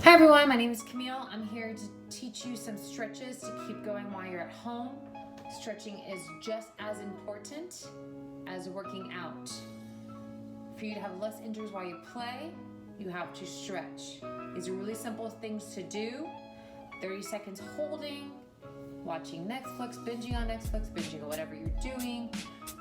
Hi everyone, my name is Camille. I'm here to teach you some stretches to keep going while you're at home. Stretching is just as important as working out. For you to have less injuries while you play, you have to stretch. These are really simple things to do. 30 seconds holding, watching Netflix, binging on Netflix, binging on whatever you're doing.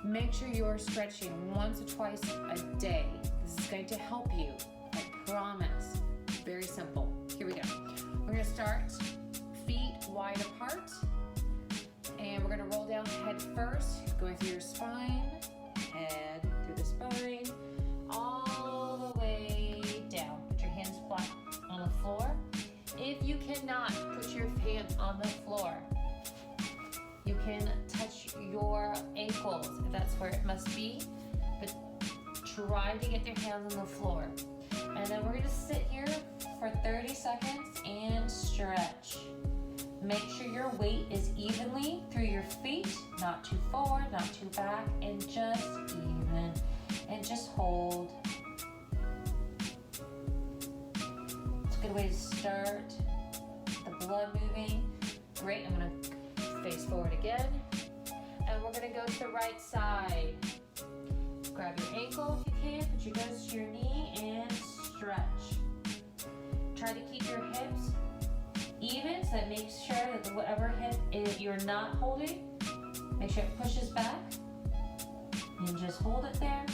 Make sure you're stretching once or twice a day. This is going to help you, I promise. Very simple. Here we go. We're going to start feet wide apart, and we're going to roll down head first, going through your spine, head through the spine, all the way down. Put your hands flat on the floor. If you cannot put your hands on the floor, you can touch your ankles if that's where it must be, but try to get your hands on the floor. And then we're going to sit here for 30 seconds and stretch. Make sure your weight is evenly through your feet, not too forward, not too back, and just even. And just hold. It's a good way to start. The blood moving. Great, I'm going to face forward again. And we're going to go to the right side. Grab your ankle if you can, put your nose to your knee and stretch. Try to keep your hips even, so that makes sure that whatever hip you're not holding, make sure it pushes back. And just hold it there.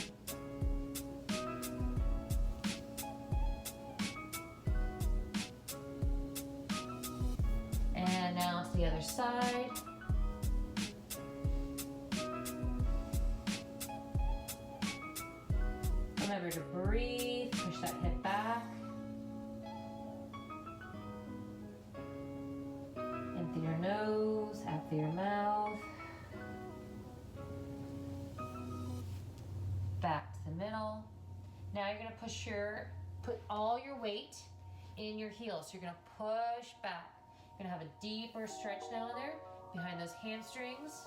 And now to the other side. Remember to breathe, push that hip back. In through your nose, out through your mouth. Back to the middle. Now you're gonna put all your weight in your heels. So you're gonna push back. You're gonna have a deeper stretch down there behind those hamstrings.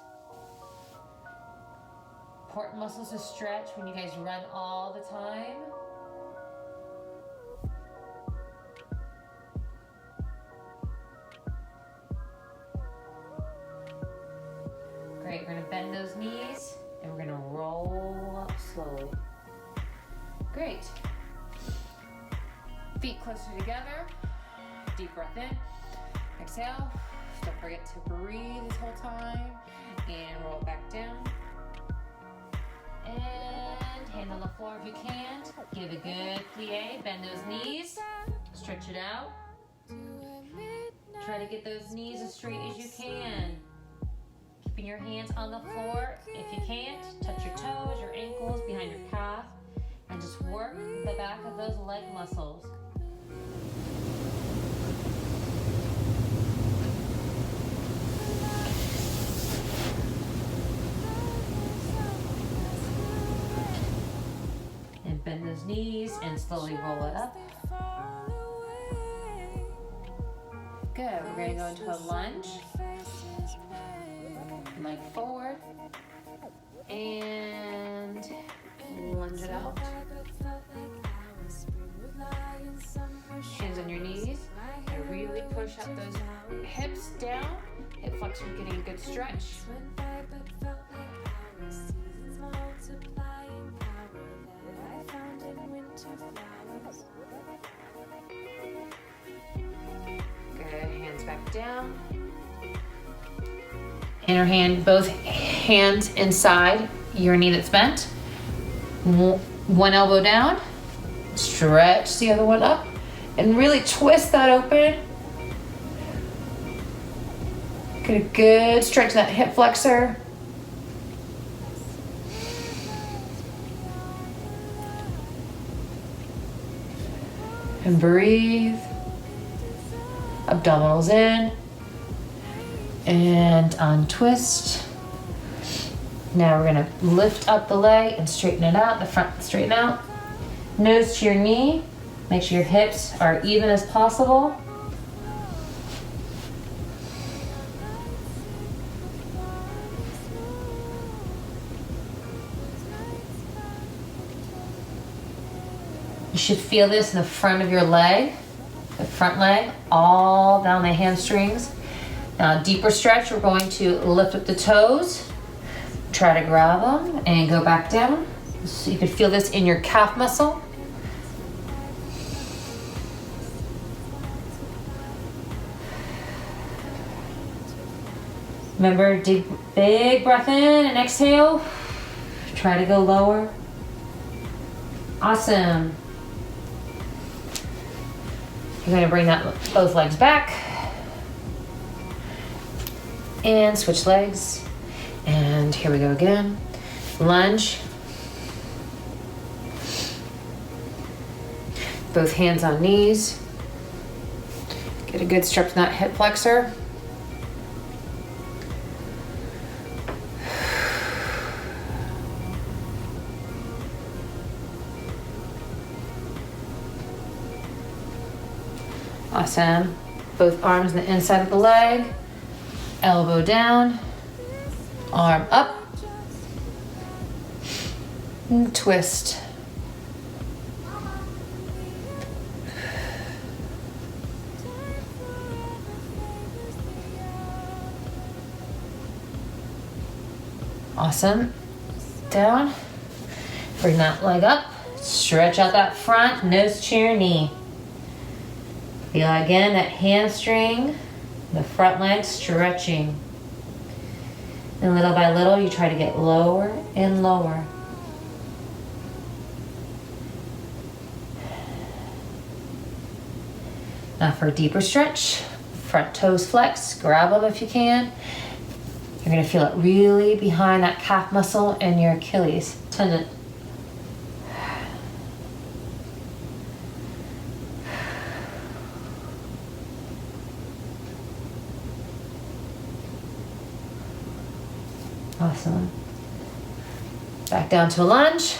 Important muscles to stretch when you guys run all the time. Great, we're gonna bend those knees and we're gonna roll up slowly. Great. Feet closer together. Deep breath in. Exhale. Don't forget to breathe this whole time. And roll it back down. And hand on the floor if you can. Give a good plie. Bend those knees. Stretch it out. Try to get those knees as straight as you can. Keeping your hands on the floor. If you can't, touch your toes, your ankles, behind your calf. And just work the back of those leg muscles. Bend those knees and slowly roll it up. Good, we're going to go into a lunge. Leg forward. And lunge it out. Hands on your knees. And really push up those hips down. Hip flexion, getting a good stretch. Good, hands back down. Inner hand, both hands inside your knee that's bent. One elbow down. Stretch the other one up. And really twist that open. Get a good stretch in that hip flexor. And breathe. Abdominals in. And untwist. Now we're gonna lift up the leg and straighten it out, the front straighten out. Nose to your knee. Make sure your hips are even as possible. You should feel this in the front of your leg. The front leg all down the hamstrings. Now, deeper stretch, we're going to lift up the toes, try to grab them and go back down. So you can feel this in your calf muscle. Remember, deep, big breath in and exhale. Try to go lower. Awesome. You're going to bring both legs back. And switch legs. And here we go again. Lunge. Both hands on knees. Get a good stretch in that hip flexor. Awesome. Both arms on the inside of the leg. Elbow down. Arm up. And twist. Awesome. Down. Bring that leg up. Stretch out that front, nose to your knee. Feel again that hamstring, the front leg stretching. And little by little, you try to get lower and lower. Now for a deeper stretch, front toes flex, grab them if you can. You're gonna feel it really behind that calf muscle and your Achilles tendon. Awesome. Back down to a lunge,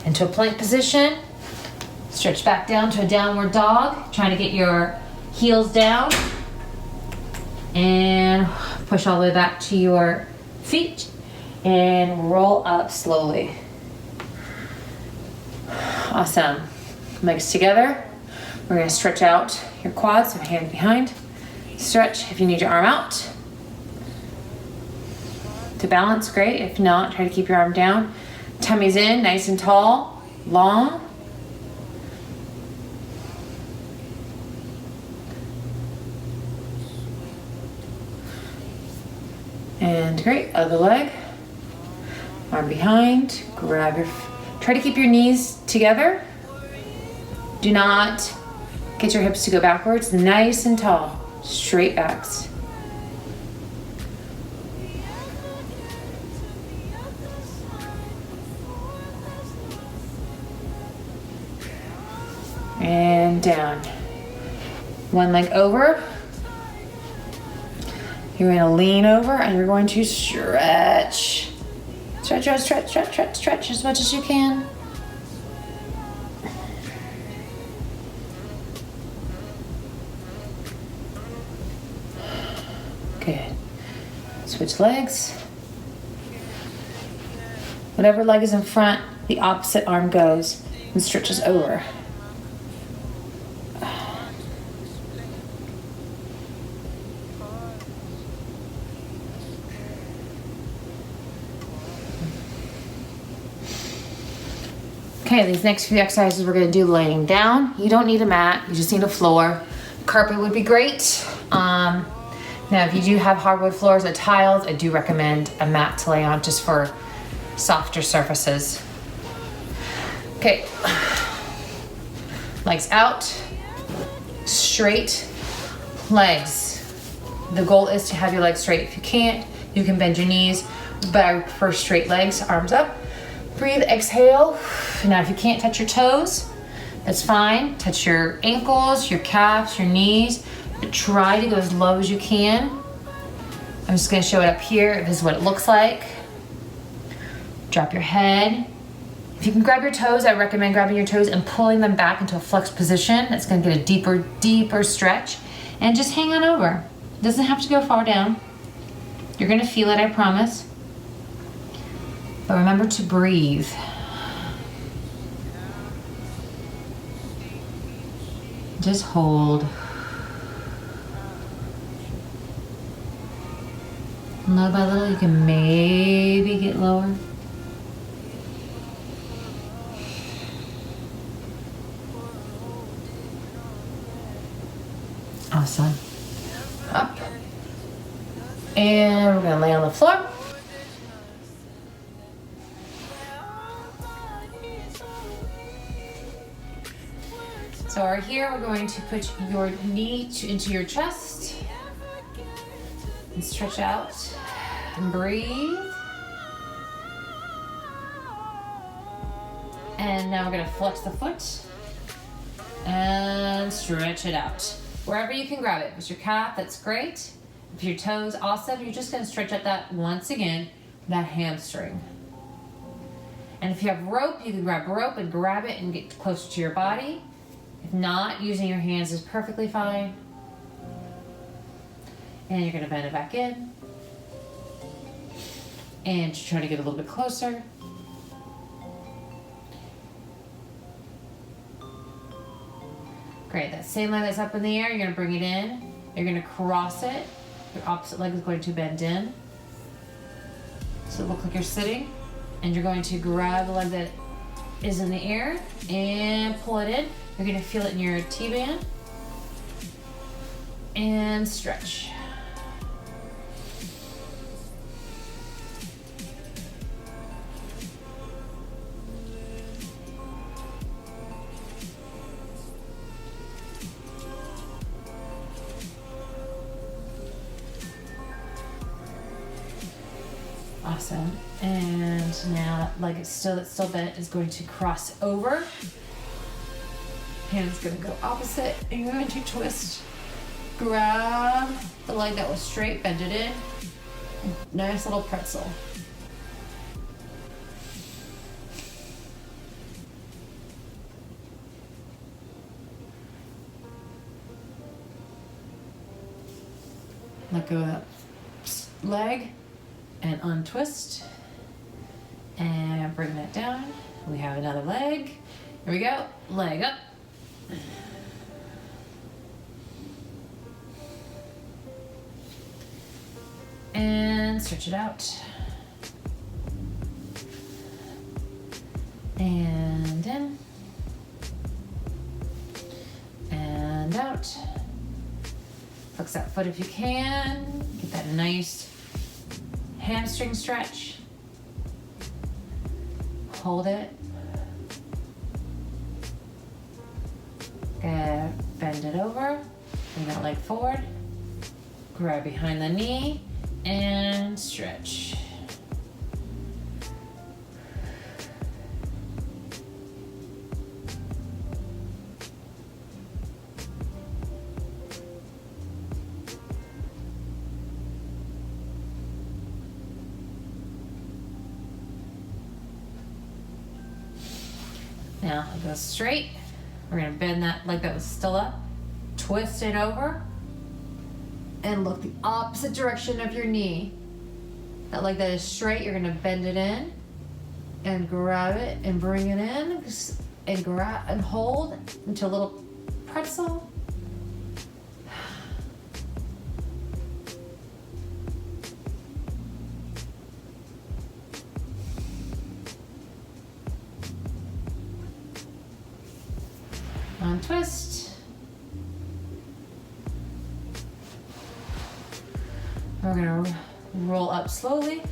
into a plank position. Stretch back down to a downward dog, trying to get your heels down. And push all the way back to your feet and roll up slowly. Awesome. Legs together. We're gonna stretch out your quads, so hand behind. Stretch if you need your arm out. To balance, great. If not, try to keep your arm down. Tummy's in, nice and tall, long. And great, other leg. Arm behind, grab your, try to keep your knees together. Do not get your hips to go backwards. Nice and tall, straight backs. And down. One leg over. You're gonna lean over and you're going to stretch. Stretch, stretch, stretch, stretch, stretch, stretch as much as you can. Good. Switch legs. Whatever leg is in front, the opposite arm goes and stretches over. Okay, these next few exercises we're going to do laying down. You don't need a mat, you just need a floor. Carpet would be great. Now, if you do have hardwood floors or tiles, I do recommend a mat to lay on just for softer surfaces. Okay, legs out, straight legs. The goal is to have your legs straight. If you can't, you can bend your knees, but I prefer straight legs, arms up. Breathe, exhale. Now if you can't touch your toes, that's fine. Touch your ankles, your calves, your knees. But try to go as low as you can. I'm just gonna show it up here. This is what it looks like. Drop your head. If you can grab your toes, I recommend grabbing your toes and pulling them back into a flexed position. That's gonna get a deeper, deeper stretch. And just hang on over. It doesn't have to go far down. You're gonna feel it, I promise. But remember to breathe. Just hold. Little by little, you can maybe get lower. Awesome. Up. And we're going to lay on the floor. So right here, we're going to put your knee into your chest and stretch out and breathe. And now we're going to flex the foot and stretch it out. Wherever you can grab it. If it's your calf, that's great. If your toes, awesome. You're just going to stretch out that, once again, that hamstring. And if you have rope, you can grab rope and grab it and get closer to your body. If not, using your hands is perfectly fine. And you're going to bend it back in. And just try to get a little bit closer. Great, that same leg that's up in the air, you're going to bring it in. You're going to cross it. Your opposite leg is going to bend in. So it looks like you're sitting. And you're going to grab the leg that is in the air and pull it in. You're going to feel it in your T-band. And stretch. Awesome. And now, like it's still bent, is going to cross over. Hand's going to go opposite, and you're going to twist. Grab the leg that was straight, bend it in. Nice little pretzel. Let go of that leg and untwist. And bring that down. We have another leg. Here we go. Leg up. And stretch it out. And in. And out. Flex that foot if you can. Get that nice hamstring stretch. Hold it. Bend it over. Bring that leg forward. Grab behind the knee and stretch. Now go straight. We're going to bend that leg that was still up, twist it over, and look the opposite direction of your knee. That leg that is straight, you're going to bend it in and grab it and bring it in and grab and hold into a little pretzel. Untwist. We're going to roll up slowly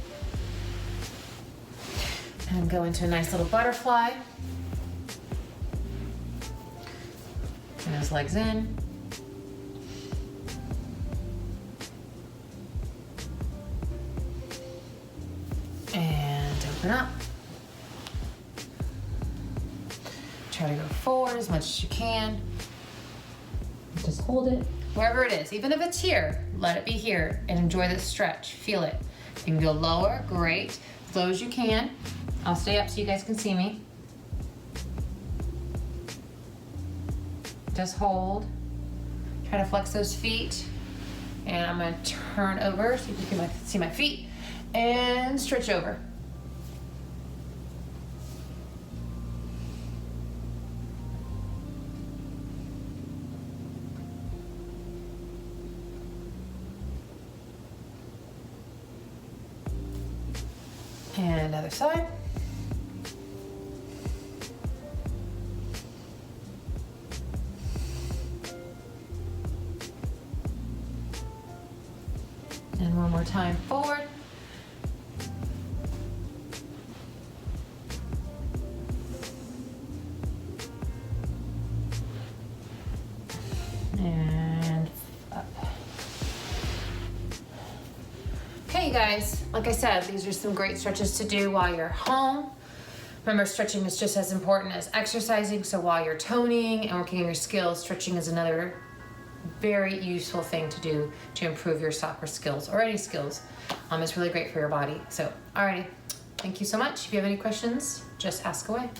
and go into a nice little butterfly. And those legs in. And open up. Try to go forward as much as you can. Just hold it wherever it is. Even if it's here, let it be here and enjoy this stretch. Feel it. You can go lower, great. As low as you can. I'll stay up so you guys can see me. Just hold. Try to flex those feet. And I'm going to turn over so you can see my feet. And stretch over. And other side. And one more time, forward. And up. Okay, you guys, like I said, these are some great stretches to do while you're home. Remember, stretching is just as important as exercising, so while you're toning and working on your skills, stretching is another very useful thing to do to improve your soccer skills or any skills. It's really great for your body. So, alrighty, thank you so much. If you have any questions, just ask away.